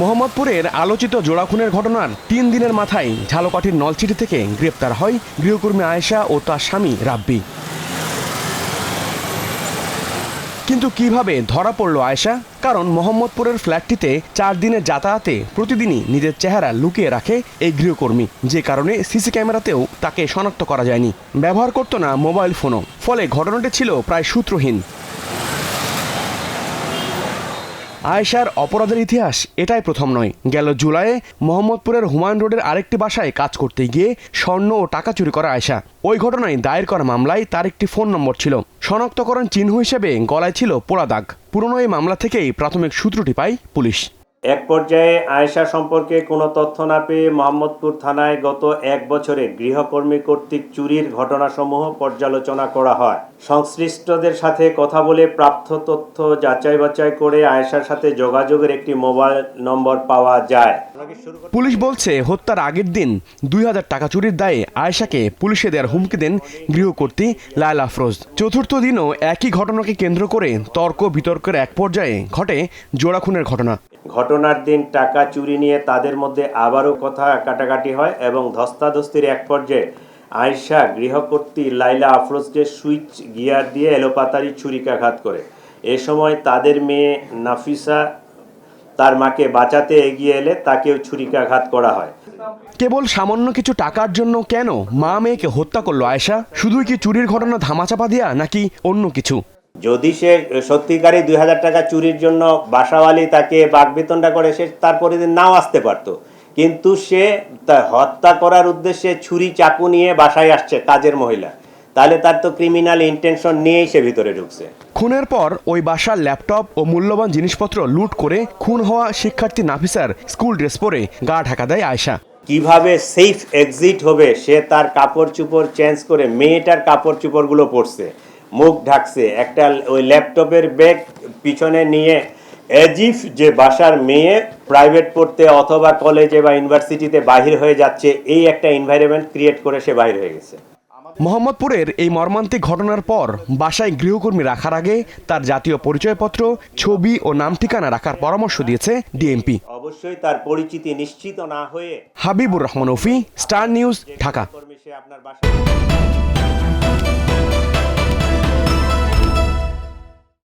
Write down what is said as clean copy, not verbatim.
মোহাম্মদপুরের আলোচিত জোড়া খুনের ঘটনার ৩ দিনের মাথায় ঝালকাঠির নলছিটি থেকে গ্রেপ্তার হয় গৃহকর্মী আয়েশা ও তার স্বামী রাব্বি। কিন্তু কিভাবে ধরা পড়ল আয়েশা? কারণ মোহাম্মদপুরের ফ্ল্যাটটিতে ৪ দিনের যাতায়াতে প্রতিদিনই নিজের চেহারা লুকিয়ে রাখে এই গৃহকর্মী, যে কারণে সিসি ক্যামেরাতেও তাকে শনাক্ত করা যায়নি। ব্যবহার করত না মোবাইল ফোনও, ফলে ঘটনাটি ছিল প্রায় সূত্রহীন। আয়েশার অপরাধের ইতিহাস এটাই প্রথম নয়। গেল জুলাইয়ে মোহাম্মদপুরের হুমায়ুন রোডের আরেকটি বাসায় কাজ করতে গিয়ে স্বর্ণ ও টাকা চুরি করা আয়েশা। ওই ঘটনায় দায়ের করা মামলায় তার একটি ফোন নম্বর ছিল। শনাক্তকরণ চিহ্ন হিসেবে গলায় ছিল পোড়া দাগ। পুরনো এই মামলা থেকেই প্রাথমিক সূত্রটি পায় পুলিশ। এক পর্যায়ে আয়েশা সম্পর্কে কোনো তথ্য না পেয়ে মোহাম্মদপুর থানায় গত ১ বছরে গৃহকর্মী কর্তৃক চুরির ঘটনাসমূহ পর্যালোচনা করা হয়। সংশ্লিষ্টদের সাথে কথা বলে প্রাপ্ত তথ্য যাচাই বাছাই করে আয়েশার সাথে যোগাযোগের একটি মোবাইল নম্বর পাওয়া যায়। পুলিশ বলছে হত্যার আগের দিন ২০০০ টাকা চুরির দায়ে আয়েশাকে পুলিশে দেওয়ার হুমকি দেন গৃহকর্ত্রী লায়লা আফরোজ। চতুর্থ দিনও একই ঘটনাকে কেন্দ্র করে তর্ক বিতর্কের এক পর্যায়ে ঘটে জোড়া খুনের ঘটনা। ঘটনার দিন টাকা চুরি নিয়ে তাদের মধ্যে আবারও কথা কাটাকাটি হয় এবং ধস্তাধস্তির এক পর্যায়ে আয়েশা গৃহকর্ত্রী লায়লা আফরোজকে সুইচ গিয়ার দিয়ে এলোপাতাড়ি ছুরিকাঘাত করে। এ সময় তাদের মেয়ে নাফিসা তার মাকে বাঁচাতে এগিয়ে এলে তাকেও ছুরিকাঘাত করা হয়। কেবল সামান্য কিছু টাকার জন্য কেন মা মেয়েকে হত্যা করলো আয়েশা? শুধুই কি চুরির ঘটনা ধামাচাপা দেয়া, নাকি অন্য কিছু? যদি সে সত্যিকারই ২০০০ টাকা চুরির জন্য বাসাওয়ালি তাকে বাগবিতণ্ডা করে, সে তারপরে দিন নাও আসতে পারতো, কিন্তু সে হত্যা করার উদ্দেশ্যে ছুরি চাকু নিয়ে বাসায় আসছে কাজের মহিলা, তাহলে তার তো ক্রিমিনাল ইন্টেনশন নিয়েই সে ভিতরে ঢুকছে। খুনের পর ওই বাসার ল্যাপটপ ও মূল্যবান জিনিসপত্র লুট করে খুন হওয়া শিক্ষার্থী নাফিসার স্কুল ড্রেস পরে গা ঢাকা দেয় আয়েশা। কিভাবে সেফ এক্সিট হবে সে তার কাপড় চোপড় চেঞ্জ করে মেয়েটার কাপড় চোপড়গুলো পরছে, মুখ ঢাকছে, একটা ওই ল্যাপটপের ব্যাগ পিছনে নিয়ে এজিফ যে বাসার মেয়ে প্রাইভেট পড়তে অথবা কলেজে বা ইউনিভার্সিটিতে বাহির হয়ে যাচ্ছে, এই একটা এনভায়রনমেন্ট ক্রিয়েট করে সে বাহির হয়ে গেছে। মোহাম্মদপুরের এই মর্মান্তিক ঘটনার পর বাসায় গৃহকর্মী রাখার আগে তার জাতীয় পরিচয়পত্র, ছবি ও নাম ঠিকানা রাখার পরামর্শ দিয়েছে ডিএমপি। অবশ্যই তার পরিচিতি নিশ্চিত না হয়ে। হাবিবুর রহমান অফি, স্টার নিউজ, ঢাকা।